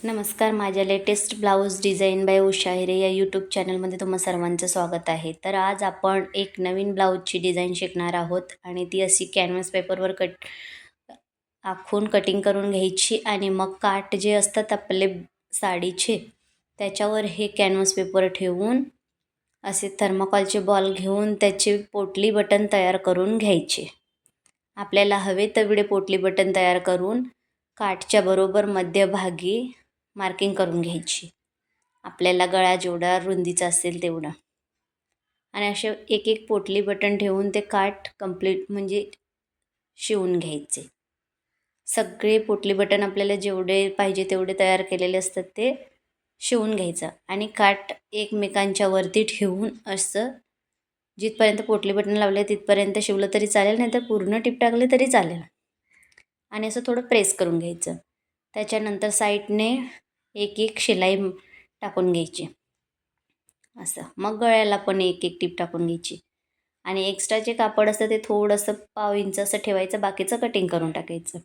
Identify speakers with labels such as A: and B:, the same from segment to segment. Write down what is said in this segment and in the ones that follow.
A: नमस्कार, माझ्या latest blouse design by Usha Hire या यूट्यूब चॅनलमध्ये तुम्हा सर्वांचं स्वागत आहे. तर आज आपण एक नवीन ब्लाऊजची डिझाईन शिकणार आहोत आणि ती अशी कॅनव्हास पेपरवर आखून कटिंग करून घ्यायची आणि मग काठ जे असतात आपले साडीचे त्याच्यावर हे कॅनव्हास पेपर ठेवून असे थर्माकॉलचे बॉल घेऊन त्याचे पोटली बटन तयार करून घ्यायचे. आपल्याला हवे तेवढे पोटली बटन तयार करून काठच्या बरोबर मध्यभागी मार्किंग करून घ्यायची. आपल्याला गळा जेवढा रुंदीचा असेल तेवढा आणि असे एक एक पोटली बटन ठेवून ते काठ कंप्लीट म्हणजे शिवून घ्यायचे. सगळे पोटली बटन आपल्याला जेवढे पाहिजे तेवढे तयार केलेले असतात ते शिवून घ्यायचं आणि काठ एकमेकांच्या वरती ठेवून असं जिथपर्यंत पोटली बटन लावले तिथपर्यंत शिवलं तरी चालेल, नाही तर पूर्ण टिप टाकले तरी चालेल. आणि असं थोडं प्रेस करून घ्यायचं. त्याच्यानंतर साईडने एक एक शिलाई टाकून घ्यायची असं. मग गळ्याला पण एक एक टीप टाकून घ्यायची आणि एक्स्ट्रा जे कापड असतं ते थोडंसं पाव इंच असं ठेवायचं, बाकीचं कटिंग करून टाकायचं.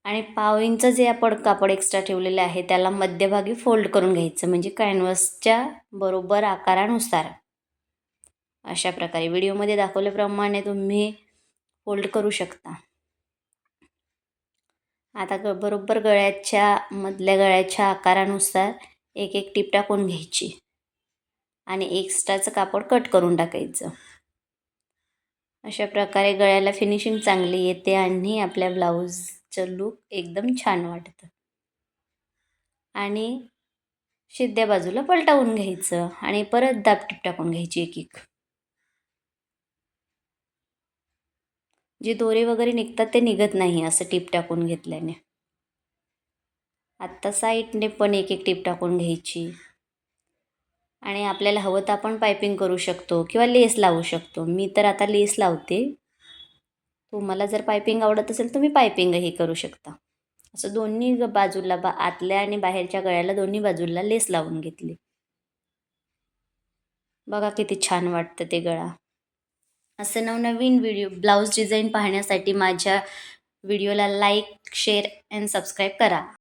A: आणि पाव इंच जे आपण कापड एक्स्ट्रा ठेवलेलं आहे त्याला मध्यभागी फोल्ड करून घ्यायचं, म्हणजे कॅनव्हासच्या बरोबर आकारानुसार. अशा प्रकारे व्हिडिओमध्ये दाखवल्याप्रमाणे तुम्ही फोल्ड करू शकता. आता बरोबर मधल्या गळ्याच्या आकारानुसार एक एक टीप टाकून घ्यायची आणि एक्स्ट्राचं कापड कट करून टाकायचं. अशा प्रकारे गळ्याला फिनिशिंग चांगली येते आणि आपल्या ब्लाऊजचं लूक एकदम छान वाटतं. आणि शिद्द्या बाजूला पलटवून घ्यायचं आणि परत दाब टीप टाकून घ्यायची एक एक. जे दोरे वगैरे निघतात ते निघत नाही असं टीप टाकून घेतल्याने. आत्ता साईडने पण एक एक टीप टाकून घ्यायची आणि आपल्याला हवं तर आपण पायपिंग करू शकतो किंवा लेस लावू शकतो. मी तर आता लेस लावते. तुम्हाला जर पायपिंग आवडत असेल तुम्ही पायपिंगही करू शकता. असं दोन्ही बाजूला आतल्या आणि बाहेरच्या गळ्याला दोन्ही बाजूला लेस लावून घेतली. बघा किती छान वाटतं ते गळा. असं नवनवीन ब्लाऊज डिझाईन पाहण्यासाठी माझ्या व्हिडिओला लाईक, शेअर अँड सबस्क्राईब करा.